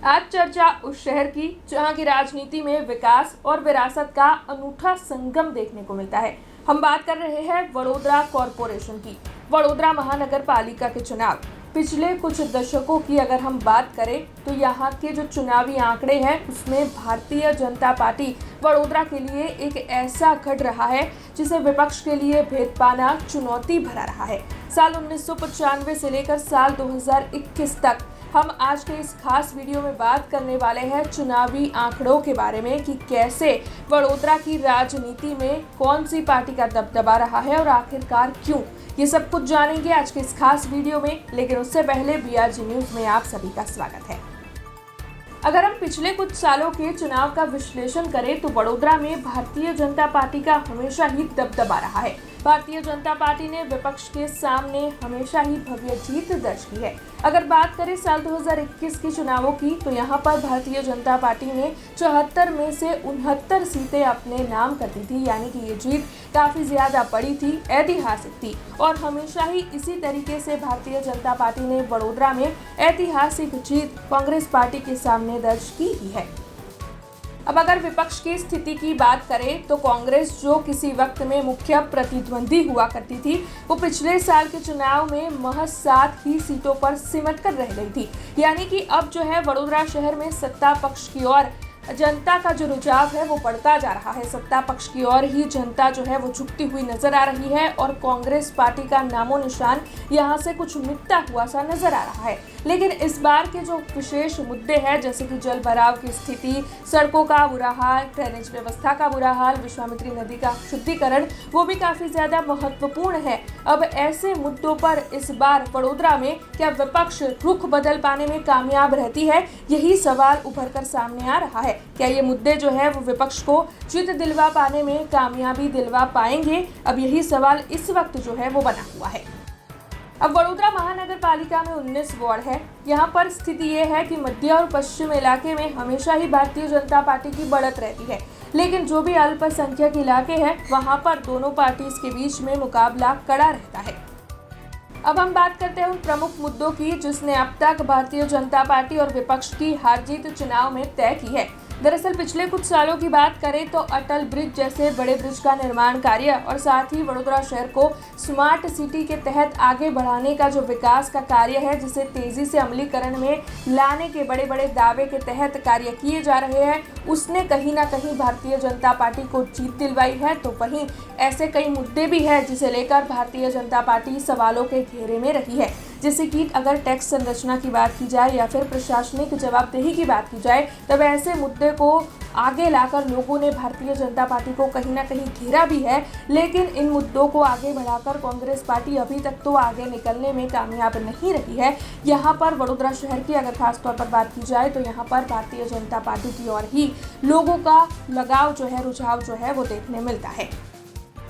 आज चर्चा उस शहर की जहां की राजनीति में विकास और विरासत का अनूठा संगम देखने को मिलता है। हम बात कर रहे हैं वडोदरा कॉरपोरेशन की। वडोदरा महानगर पालिका के चुनाव पिछले कुछ दशकों की अगर हम बात करें तो यहाँ के जो चुनावी आंकड़े हैं उसमें भारतीय जनता पार्टी वडोदरा के लिए एक ऐसा गढ़ रहा है जिसे विपक्ष के लिए भेद पाना चुनौती भरा रहा है। साल 1995 से लेकर साल 2021 तक हम आज के इस खास वीडियो में बात करने वाले हैं चुनावी आंकड़ों के बारे में कि कैसे वडोदरा की राजनीति में कौन सी पार्टी का दबदबा रहा है और आखिरकार क्यों। ये सब कुछ जानेंगे आज के इस खास वीडियो में, लेकिन उससे पहले बीआरजी न्यूज में आप सभी का स्वागत है। अगर हम पिछले कुछ सालों के चुनाव का विश्लेषण करें तो वडोदरा में भारतीय जनता पार्टी का हमेशा ही दबदबा रहा है। भारतीय जनता पार्टी ने विपक्ष के सामने हमेशा ही भव्य जीत दर्ज की है। अगर बात करें साल 2021 के चुनावों की तो यहाँ पर भारतीय जनता पार्टी ने 74 में से 69 सीटें अपने नाम कर दी थी, यानी कि ये जीत काफी ज्यादा बड़ी थी, ऐतिहासिक थी और हमेशा ही इसी तरीके से भारतीय जनता पार्टी ने वडोदरा में ऐतिहासिक जीत कांग्रेस पार्टी के सामने दर्ज की ही है। अब अगर विपक्ष की स्थिति की बात करें तो कांग्रेस जो किसी वक्त में मुख्य प्रतिद्वंदी हुआ करती थी वो पिछले साल के चुनाव में महज 7 ही सीटों पर सिमट कर रह गई थी, यानी कि अब जो है वडोदरा शहर में सत्ता पक्ष की ओर जनता का जो रुझाव है वो बढ़ता जा रहा है। सत्ता पक्ष की ओर ही जनता जो है वो झुकती हुई नजर आ रही है और कांग्रेस पार्टी का नामो निशान यहाँ से कुछ मिटता हुआ सा नजर आ रहा है। लेकिन इस बार के जो विशेष मुद्दे हैं जैसे कि जल भराव की स्थिति, सड़कों का बुरा हाल, ड्रेनेज व्यवस्था का बुरा हाल, विश्वामित्री नदी का शुद्धिकरण, वो भी काफी ज्यादा महत्वपूर्ण है। अब ऐसे मुद्दों पर इस बार वडोदरा में क्या विपक्ष रुख बदल पाने में कामयाब रहती है, यही सवाल उभर कर सामने आ रहा है। क्या ये मुद्दे जो है वो विपक्ष को जीत दिलवा पाने में कामयाबी दिलवा पाएंगे? अब यही सवाल इस वक्त जो है वो बना हुआ है। अब वडोदरा महानगर पालिका में 19 वार्ड है। यहाँ पर स्थिति ये है कि मध्य और पश्चिम इलाके में हमेशा ही भारतीय जनता पार्टी की बढ़त रहती है, लेकिन जो भी अल्पसंख्यक इलाके हैं वहाँ पर दोनों पार्टीज के बीच में मुकाबला कड़ा रहता है। अब हम बात करते हैं उन प्रमुख मुद्दों की जिसने अब तक भारतीय जनता पार्टी और विपक्ष की हार जीत चुनाव में तय की है। दरअसल पिछले कुछ सालों की बात करें तो अटल ब्रिज जैसे बड़े ब्रिज का निर्माण कार्य और साथ ही वडोदरा शहर को स्मार्ट सिटी के तहत आगे बढ़ाने का जो विकास का कार्य है जिसे तेजी से अमलीकरण में लाने के बड़े बड़े दावे के तहत कार्य किए जा रहे हैं, उसने कहीं ना कहीं भारतीय जनता पार्टी को जीत दिलवाई है। तो वहीं ऐसे कई मुद्दे भी हैं जिसे लेकर भारतीय जनता पार्टी सवालों के घेरे में रही है, जैसे कि अगर टैक्स संरचना की बात की जाए या फिर प्रशासनिक जवाबदेही की बात की जाए, तब ऐसे मुद्दे को आगे लाकर लोगों ने भारतीय जनता पार्टी को कहीं ना कहीं घेरा भी है। लेकिन इन मुद्दों को आगे बढ़ाकर कांग्रेस पार्टी अभी तक तो आगे निकलने में कामयाब नहीं रही है। यहाँ पर वडोदरा शहर की अगर खास तौर पर बात की जाए तो यहाँ पर भारतीय जनता पार्टी की ओर ही लोगों का लगाव जो है, रुझाव जो है वो देखने मिलता है।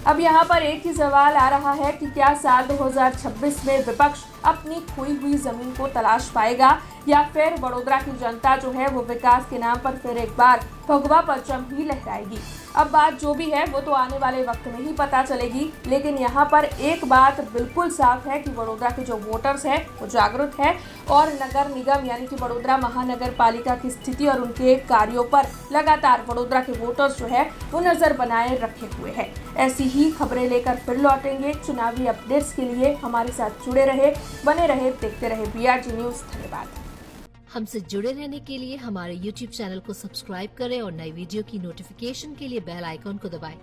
अब यहाँ पर एक ही सवाल आ रहा है कि क्या साल 2026 में विपक्ष अपनी खोई हुई जमीन को तलाश पाएगा या फिर वडोदरा की जनता जो है वो विकास के नाम पर फिर एक बार भगवा परचम ही लहराएगी। अब बात जो भी है वो तो आने वाले वक्त में ही पता चलेगी, लेकिन यहाँ पर एक बात बिल्कुल साफ है कि वडोदरा के जो वोटर्स हैं वो जागरूक है और नगर निगम यानी कि वडोदरा महानगर पालिका की स्थिति और उनके कार्यों पर लगातार वडोदरा के वोटर्स जो है वो नजर बनाए रखे हुए हैं। ऐसी ही खबरें लेकर फिर लौटेंगे। चुनावी अपडेट्स के लिए हमारे साथ जुड़े रहे, बने रहे, देखते रहे बीआरजी न्यूज। धन्यवाद। हमसे जुड़े रहने के लिए हमारे YouTube चैनल को सब्सक्राइब करें और नई वीडियो की नोटिफिकेशन के लिए बेल आइकॉन को दबाएं।